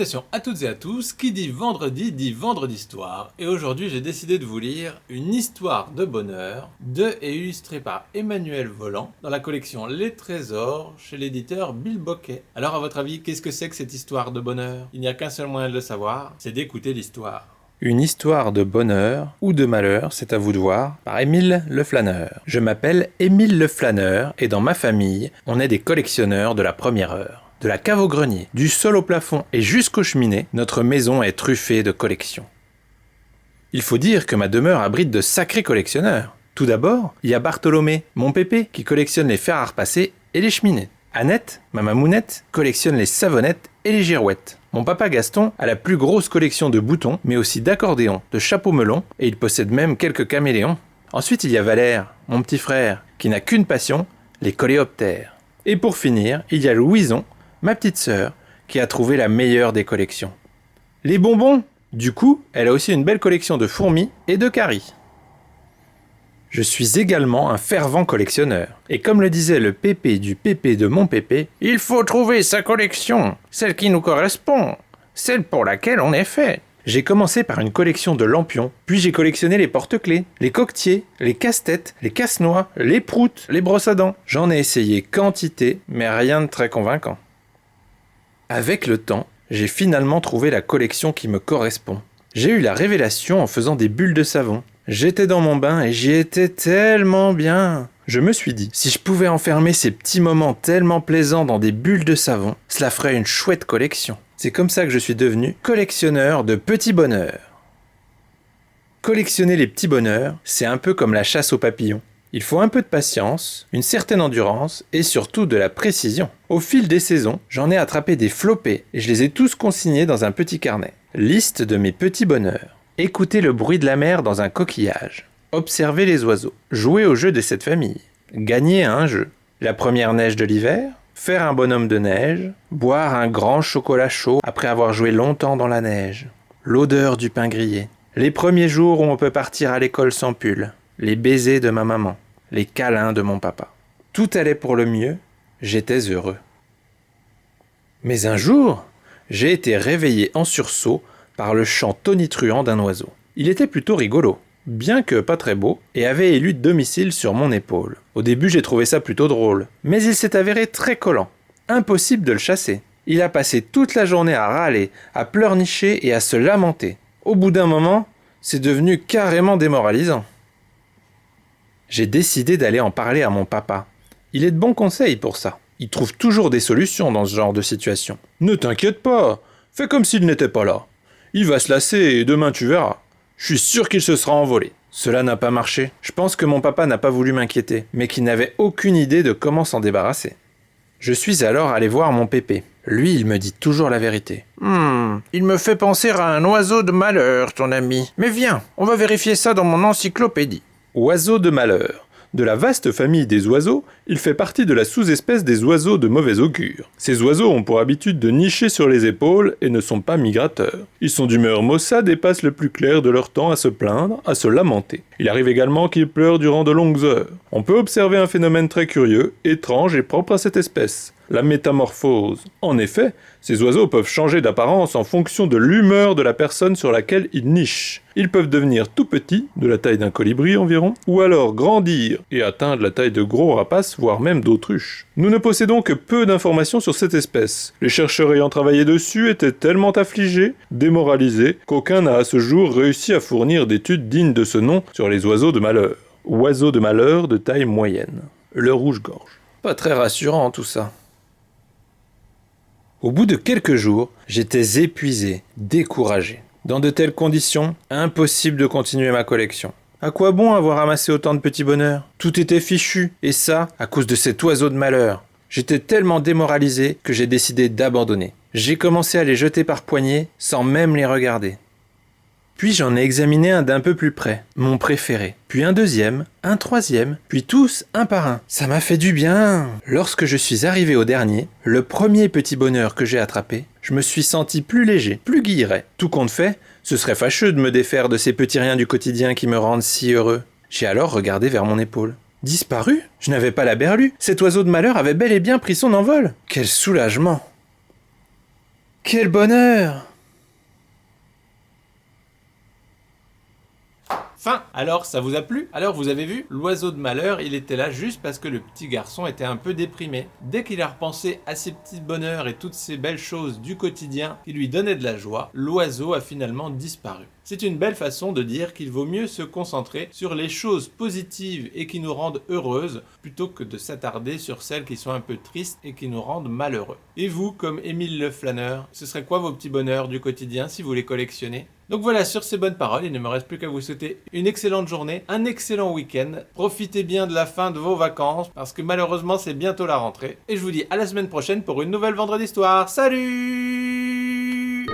Salutations à toutes et à tous, qui dit vendredi histoire, et aujourd'hui j'ai décidé de vous lire une histoire de bonheur, de et illustrée par Emmanuel Voland, dans la collection Les Trésors, chez l'éditeur Bill Bocquet. Alors à votre avis, qu'est-ce que c'est que cette histoire de bonheur? Il n'y a qu'un seul moyen de le savoir, c'est d'écouter l'histoire. Une histoire de bonheur ou de malheur, c'est à vous de voir, par Émile Le Flâneur. Je m'appelle Émile Le Flâneur, et dans ma famille, on est des collectionneurs de la première heure. De la cave au grenier, du sol au plafond et jusqu'aux cheminées, notre maison est truffée de collections. Il faut dire que ma demeure abrite de sacrés collectionneurs. Tout d'abord, il y a Bartholomé, mon pépé, qui collectionne les fers à repasser et les cheminées. Annette, ma mamounette, collectionne les savonnettes et les girouettes. Mon papa Gaston a la plus grosse collection de boutons, mais aussi d'accordéons, de chapeaux melons, et il possède même quelques caméléons. Ensuite, il y a Valère, mon petit frère, qui n'a qu'une passion, les coléoptères. Et pour finir, il y a Louison, ma petite sœur, qui a trouvé la meilleure des collections. Les bonbons! Du coup, elle a aussi une belle collection de fourmis et de caries. Je suis également un fervent collectionneur. Et comme le disait le pépé du pépé de mon pépé, il faut trouver sa collection, celle qui nous correspond, celle pour laquelle on est fait. J'ai commencé par une collection de lampions, puis j'ai collectionné les porte-clés, les coquetiers, les casse-têtes, les casse-noix, les proutes, les brosses à dents. J'en ai essayé quantité, mais rien de très convaincant. Avec le temps, j'ai finalement trouvé la collection qui me correspond. J'ai eu la révélation en faisant des bulles de savon. J'étais dans mon bain et j'y étais tellement bien. Je me suis dit, si je pouvais enfermer ces petits moments tellement plaisants dans des bulles de savon, cela ferait une chouette collection. C'est comme ça que je suis devenu collectionneur de petits bonheurs. Collectionner les petits bonheurs, c'est un peu comme la chasse aux papillons. Il faut un peu de patience, une certaine endurance et surtout de la précision. Au fil des saisons, j'en ai attrapé des flopées et je les ai tous consignés dans un petit carnet. Liste de mes petits bonheurs. Écouter le bruit de la mer dans un coquillage. Observer les oiseaux. Jouer aux jeux de cette famille. Gagner à un jeu. La première neige de l'hiver. Faire un bonhomme de neige. Boire un grand chocolat chaud après avoir joué longtemps dans la neige. L'odeur du pain grillé. Les premiers jours où on peut partir à l'école sans pull. Les baisers de ma maman, les câlins de mon papa. Tout allait pour le mieux, j'étais heureux. Mais un jour, j'ai été réveillé en sursaut par le chant tonitruant d'un oiseau. Il était plutôt rigolo, bien que pas très beau, et avait élu domicile sur mon épaule. Au début, j'ai trouvé ça plutôt drôle, mais il s'est avéré très collant. Impossible de le chasser. Il a passé toute la journée à râler, à pleurnicher et à se lamenter. Au bout d'un moment, c'est devenu carrément démoralisant. J'ai décidé d'aller en parler à mon papa. Il est de bons conseils pour ça. Il trouve toujours des solutions dans ce genre de situation. Ne t'inquiète pas, fais comme s'il n'était pas là. Il va se lasser et demain tu verras. Je suis sûr qu'il se sera envolé. Cela n'a pas marché. Je pense que mon papa n'a pas voulu m'inquiéter, mais qu'il n'avait aucune idée de comment s'en débarrasser. Je suis alors allé voir mon pépé. Lui, il me dit toujours la vérité. Il me fait penser à un oiseau de malheur, ton ami. Mais viens, on va vérifier ça dans mon encyclopédie. Oiseau de malheur. De la vaste famille des oiseaux, il fait partie de la sous-espèce des oiseaux de mauvais augure. Ces oiseaux ont pour habitude de nicher sur les épaules et ne sont pas migrateurs. Ils sont d'humeur maussade et passent le plus clair de leur temps à se plaindre, à se lamenter. Il arrive également qu'ils pleurent durant de longues heures. On peut observer un phénomène très curieux, étrange et propre à cette espèce. La métamorphose. En effet, ces oiseaux peuvent changer d'apparence en fonction de l'humeur de la personne sur laquelle ils nichent. Ils peuvent devenir tout petits, de la taille d'un colibri environ, ou alors grandir et atteindre la taille de gros rapaces, voire même d'autruches. Nous ne possédons que peu d'informations sur cette espèce. Les chercheurs ayant travaillé dessus étaient tellement affligés, démoralisés, qu'aucun n'a à ce jour réussi à fournir d'études dignes de ce nom sur les oiseaux de malheur. Oiseaux de malheur de taille moyenne. Le rouge-gorge. Pas très rassurant tout ça. Au bout de quelques jours, j'étais épuisé, découragé. Dans de telles conditions, impossible de continuer ma collection. À quoi bon avoir amassé autant de petits bonheurs? Tout était fichu, et ça, à cause de cet oiseau de malheur. J'étais tellement démoralisé que j'ai décidé d'abandonner. J'ai commencé à les jeter par poignées, sans même les regarder. Puis j'en ai examiné un d'un peu plus près, mon préféré. Puis un deuxième, un troisième, puis tous un par un. Ça m'a fait du bien. Lorsque je suis arrivé au dernier, le premier petit bonheur que j'ai attrapé, je me suis senti plus léger, plus guilleret. Tout compte fait, ce serait fâcheux de me défaire de ces petits riens du quotidien qui me rendent si heureux. J'ai alors regardé vers mon épaule. Disparu? Je n'avais pas la berlue. Cet oiseau de malheur avait bel et bien pris son envol. Quel soulagement! Quel bonheur! Fin. Alors, ça vous a plu? Alors, vous avez vu? L'oiseau de malheur, il était là juste parce que le petit garçon était un peu déprimé. Dès qu'il a repensé à ses petits bonheurs et toutes ces belles choses du quotidien qui lui donnaient de la joie, l'oiseau a finalement disparu. C'est une belle façon de dire qu'il vaut mieux se concentrer sur les choses positives et qui nous rendent heureuses plutôt que de s'attarder sur celles qui sont un peu tristes et qui nous rendent malheureux. Et vous, comme Émile le flâneur, ce serait quoi vos petits bonheurs du quotidien si vous les collectionnez? Donc voilà, sur ces bonnes paroles, il ne me reste plus qu'à vous souhaiter une excellente journée, un excellent week-end. Profitez bien de la fin de vos vacances parce que malheureusement c'est bientôt la rentrée. Et je vous dis à la semaine prochaine pour une nouvelle Vendredi Histoire. Salut!